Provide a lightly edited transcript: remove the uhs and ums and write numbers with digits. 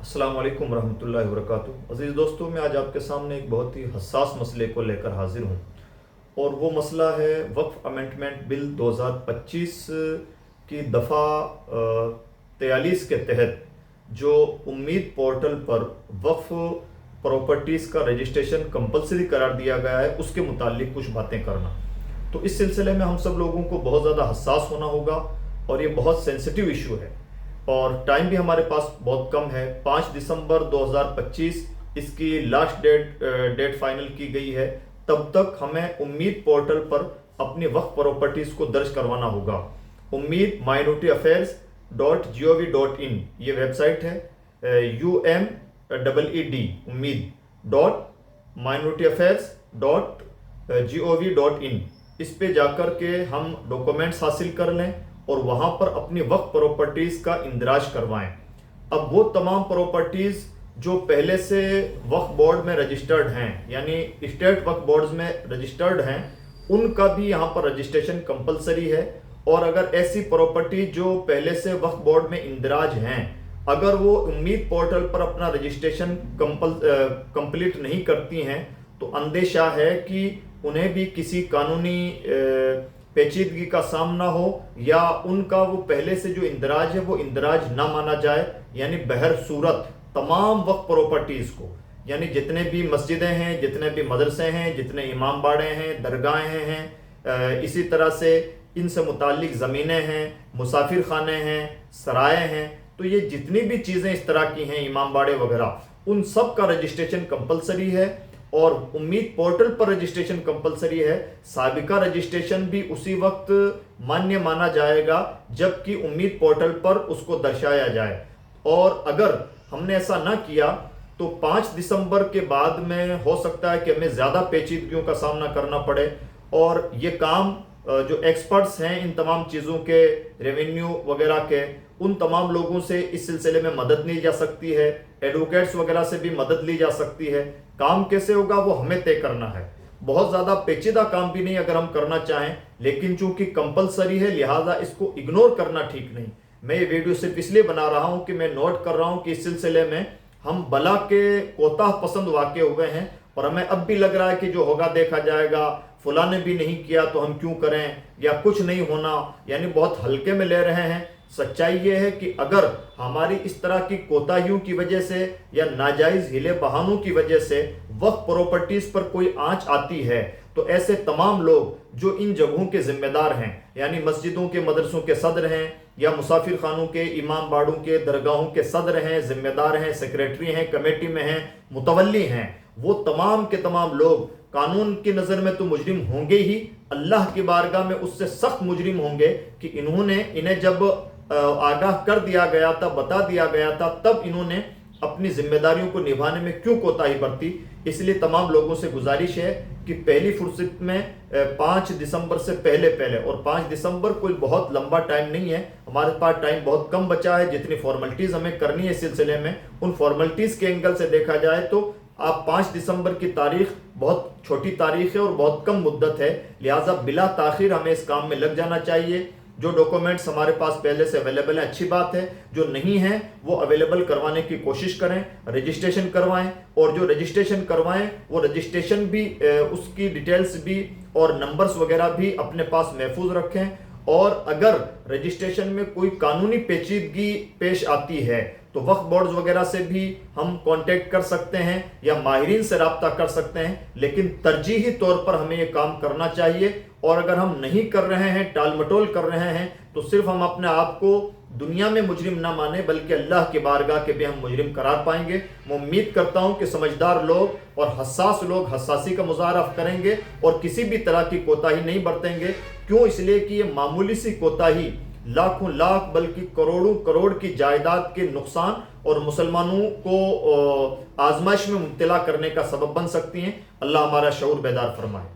अस्सलाम वालेकुम रहमतुल्लाहि वबरकातुहू। अज़ीज़ दोस्तों, मैं आज आपके सामने एक बहुत ही हसास मसले को लेकर हाजिर हूँ और वो मसला है वक्फ अमेंडमेंट बिल 2025 की दफ़ा 43 के तहत जो उम्मीद पोर्टल पर वक्फ प्रॉपर्टीज़ का रजिस्ट्रेशन कंपलसरी करार दिया गया है उसके मुतालिक कुछ बातें करना। तो इस सिलसिले में हम सब लोगों को बहुत ज़्यादा हसास होना होगा और ये बहुत सेंसिटिव इशू है और टाइम भी हमारे पास बहुत कम है। 5 दिसंबर 2025 इसकी लास्ट डेट फाइनल की गई है। तब तक हमें उम्मीद पोर्टल पर अपनी वक्फ प्रॉपर्टीज़ को दर्ज करवाना होगा। उम्मीद माइनॉरिटी अफेयर्स .gov.in ये वेबसाइट है। UMEED उम्मीद .minority-affairs.gov.in इस पे जाकर के हम डॉक्यूमेंट्स हासिल कर लें और वहाँ पर अपनी वक्फ प्रॉपर्टीज़ का इंदराज करवाएं। अब वो तमाम प्रॉपर्टीज़ जो पहले से वक्फ बोर्ड में रजिस्टर्ड हैं, यानी स्टेट वक्फ बोर्ड्स में रजिस्टर्ड हैं, उनका भी यहाँ पर रजिस्ट्रेशन कंपलसरी है। और अगर ऐसी प्रॉपर्टी जो पहले से वक्फ बोर्ड में इंदराज हैं, अगर वो उम्मीद पोर्टल पर अपना रजिस्ट्रेशन कंप्लीट नहीं करती हैं तो अंदेशा है कि उन्हें भी किसी कानूनी पेचीदगी का सामना हो या उनका वो पहले से जो इंदराज है वो इंदराज ना माना जाए। यानी बहर सूरत तमाम वक्फ प्रॉपर्टीज़ को, यानी जितने भी मस्जिदें हैं, जितने भी मदरसे हैं, जितने इमाम बाड़े हैं, दरगाहें हैं, इसी तरह से इनसे मुतालिक ज़मीनें हैं, मुसाफिर खाने हैं, सराय हैं, तो ये जितनी भी चीज़ें इस तरह की हैं, इमाम बाड़े वगैरह, उन सब का रजिस्ट्रेशन कंपलसरी है और उम्मीद पोर्टल पर रजिस्ट्रेशन कंपलसरी है। साबिका रजिस्ट्रेशन भी उसी वक्त मान्य माना जाएगा जबकि उम्मीद पोर्टल पर उसको दर्शाया जाए। और अगर हमने ऐसा ना किया तो 5 दिसंबर के बाद में हो सकता है कि हमें ज़्यादा पेचीदगियों का सामना करना पड़े और ये काम जो एक्सपर्ट्स हैं इन तमाम चीज़ों के, रेवेन्यू वगैरह के, उन तमाम लोगों से इस सिलसिले में मदद ली जा सकती है। एडवोकेट्स वगैरह से भी मदद ली जा सकती है। काम कैसे होगा वो हमें तय करना है। बहुत ज़्यादा पेचीदा काम भी नहीं अगर हम करना चाहें, लेकिन चूंकि कंपलसरी है लिहाजा इसको इग्नोर करना ठीक नहीं। मैं ये वीडियो सिर्फ इसलिए बना रहा हूँ कि मैं नोट कर रहा हूँ कि इस सिलसिले में हम बला के कोताह पसंद वाक़े हुए हैं और हमें अब भी लग रहा है कि जो होगा देखा जाएगा, फलां ने भी नहीं किया तो हम क्यों करें, या कुछ नहीं होना, यानी बहुत हल्के में ले रहे हैं। सच्चाई ये है कि अगर हमारी इस तरह की कोताहियों की वजह से या नाजायज़ हिले बहानों की वजह से वक्फ प्रॉपर्टीज़ पर कोई आंच आती है तो ऐसे तमाम लोग जो इन जगहों के जिम्मेदार हैं, यानी मस्जिदों के, मदरसों के सदर हैं या मुसाफिर खानों के, इमाम बाड़ों के, दरगाहों के सदर हैं, जिम्मेदार हैं, सेक्रेटरी हैं, कमेटी में हैं, मुतवल्ली हैं, वो तमाम के तमाम लोग कानून की नज़र में तो मुजरिम होंगे ही, अल्लाह की बारगाह में उससे सख्त मुजरिम होंगे कि इन्हें जब आगाह कर दिया गया था, बता दिया गया था, तब इन्होंने अपनी जिम्मेदारियों को निभाने में क्यों कोताही बरती। इसलिए तमाम लोगों से गुजारिश है कि पहली फुर्सत में 5 दिसंबर से पहले, और 5 दिसंबर कोई बहुत लंबा टाइम नहीं है, हमारे पास टाइम बहुत कम बचा है। जितनी फॉर्मेलिटीज़ हमें करनी है इस सिलसिले में, उन फॉर्मेलिटीज़ के एंगल से देखा जाए तो आप 5 दिसंबर की तारीख बहुत छोटी तारीख है और बहुत कम मुद्दत है, लिहाजा बिला ताखिर हमें इस काम में लग जाना चाहिए। जो डॉक्यूमेंट्स हमारे पास पहले से अवेलेबल हैं अच्छी बात है, जो नहीं है वो अवेलेबल करवाने की कोशिश करें, रजिस्ट्रेशन करवाएं और जो रजिस्ट्रेशन करवाएं वो रजिस्ट्रेशन भी उसकी डिटेल्स भी और नंबर्स वगैरह भी अपने पास महफूज रखें। और अगर रजिस्ट्रेशन में कोई कानूनी पेचीदगी पेश आती है तो वक्फ बोर्ड्स वगैरह से भी हम कांटेक्ट कर सकते हैं या माहिरीन से रब्ता कर सकते हैं, लेकिन तरजीही तौर पर हमें ये काम करना चाहिए। और अगर हम नहीं कर रहे हैं, टाल मटोल कर रहे हैं, तो सिर्फ हम अपने आप को दुनिया में मुजरिम ना माने बल्कि अल्लाह की बारगाह के भी हम मुजरिम करार पाएंगे। मैं उम्मीद करता हूँ कि समझदार लोग और हसास लोग हसासी का मुजाहरा करेंगे और किसी भी तरह की कोताही नहीं बरतेंगे। क्यों? इसलिए कि ये मामूली सी कोताही लाखों लाख बल्कि करोड़ों करोड़ की जायदाद के नुकसान और मुसलमानों को आजमाइश में मुब्तला करने का सबब बन सकती हैं। अल्लाह हमारा शऊर बेदार फरमाए।